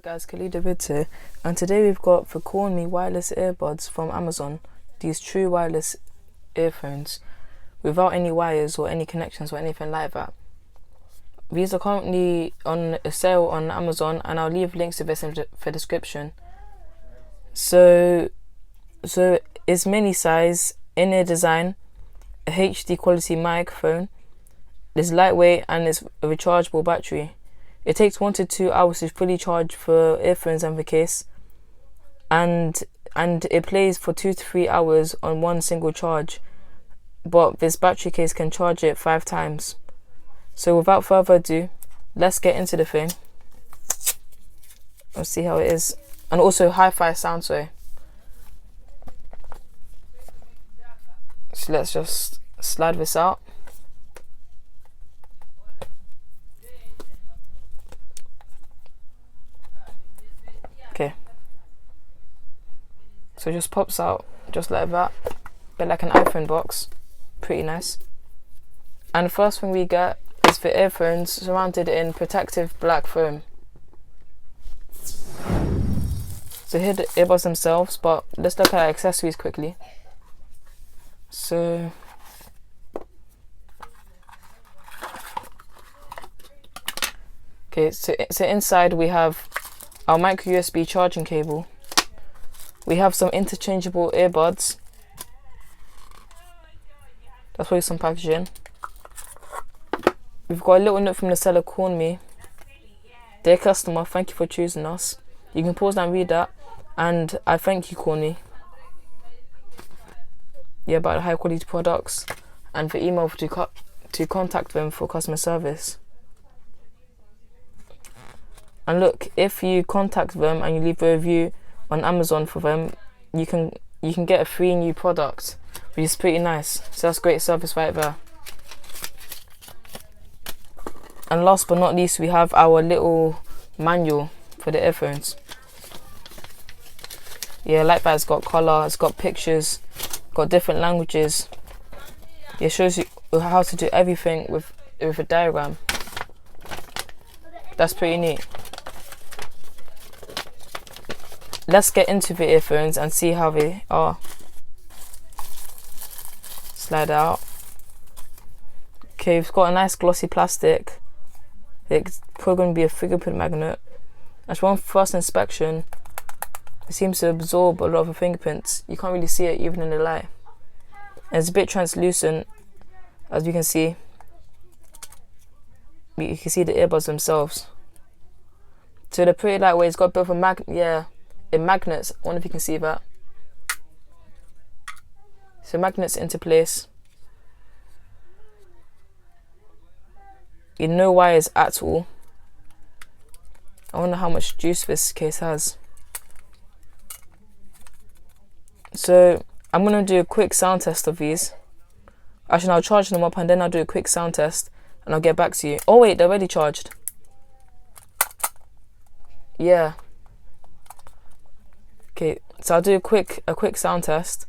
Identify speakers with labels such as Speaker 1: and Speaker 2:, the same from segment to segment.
Speaker 1: Hello guys, Khalida Vids here, and today we've got for Cornmi wireless earbuds from Amazon, these true wireless earphones without any wires or any connections or anything like that. These are currently on a sale on Amazon, and I'll leave links to this in the description. So it's mini size, in-ear design, a HD quality microphone, it's lightweight and it's a rechargeable battery. It takes 1 to 2 hours to fully charge for earphones and the case, and it plays for 2 to 3 hours on one single charge, but this battery case can charge it 5 times. So without further ado, let's get into the thing. Let's see how it is, and also hi-fi sound. So let's just slide this out. Okay, so it just pops out just like that, a bit like an iPhone box, pretty nice. And the first thing we get is the earphones surrounded in protective black foam. So here are the earbuds themselves, but let's look at accessories quickly. So okay, so inside we have our micro USB charging cable. We have some interchangeable earbuds. That's probably some packaging. We've got a little note from the seller, Cornmi. Dear customer, thank you for choosing us. You can pause and read that. And I thank you, Cornmi. Yeah, about the high quality products and the email to contact them for customer service. And look, if you contact them and you leave a review on Amazon for them, you can get a free new product, which is pretty nice. So that's great service right there. And last but not least, we have our little manual for the earphones. Yeah, like that. It's got color, it's got pictures, got different languages. It shows you how to do everything with a diagram. That's pretty neat. Let's get into the earphones and see how they are. Slide out. Okay, we've got a nice glossy plastic. It's probably going to be a fingerprint magnet. As one first inspection, it seems to absorb a lot of the fingerprints. You can't really see it even in the light. And it's a bit translucent, as you can see. You can see the earbuds themselves. So they're pretty lightweight. It's got a bit of a it magnets. I wonder if you can see that. So magnets into place. No wires at all. I wonder how much juice this case has. So I'm gonna do a quick sound test of these. Actually, I'll charge them up and then I'll do a quick sound test and I'll get back to you. Oh wait, they're already charged. Yeah. Okay, so I'll do a quick sound test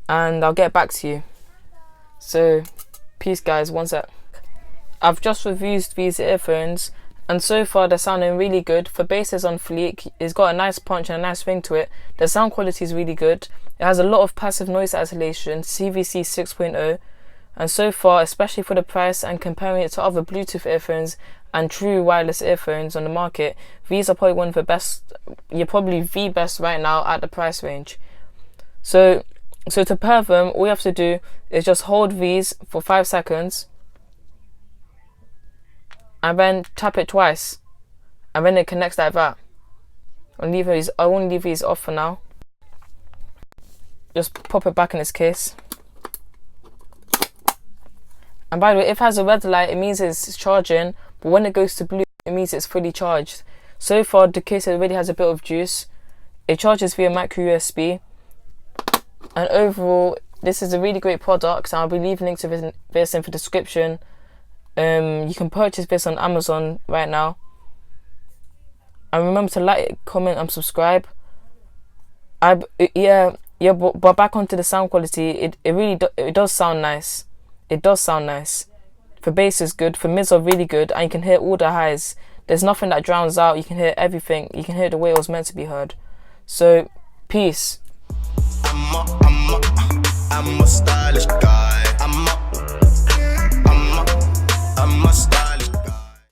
Speaker 1: and I'll get back to you. So peace guys, one sec. I've just reviewed these earphones and so far they're sounding really good. The bass is on fleek, it's got a nice punch and a nice ring to it. The sound quality is really good. It has a lot of passive noise isolation, CVC 6.0, and so far, especially for the price and comparing it to other Bluetooth earphones and true wireless earphones on the market, these are probably one of the best. You're probably the best right now at the price range. So to pair them, all you have to do is just hold these for 5 seconds and then tap it twice, and then it connects like that. I won't leave these off for now. Just pop it back in its case. And by the way, if it has a red light, it means it's charging, but when it goes to blue, it means it's fully charged. So far, the case already has a bit of juice. It charges via micro USB. And overall, this is a really great product, and I'll be leaving links to this in the description. You can purchase this on Amazon right now. And remember to like, comment, and subscribe. But back onto the sound quality, it really does sound nice. It does sound nice. The bass is good, the mids are really good, and you can hear all the highs. There's nothing that drowns out. You can hear everything. You can hear the way it was meant to be heard. So, peace.
Speaker 2: I'm a stylish guy.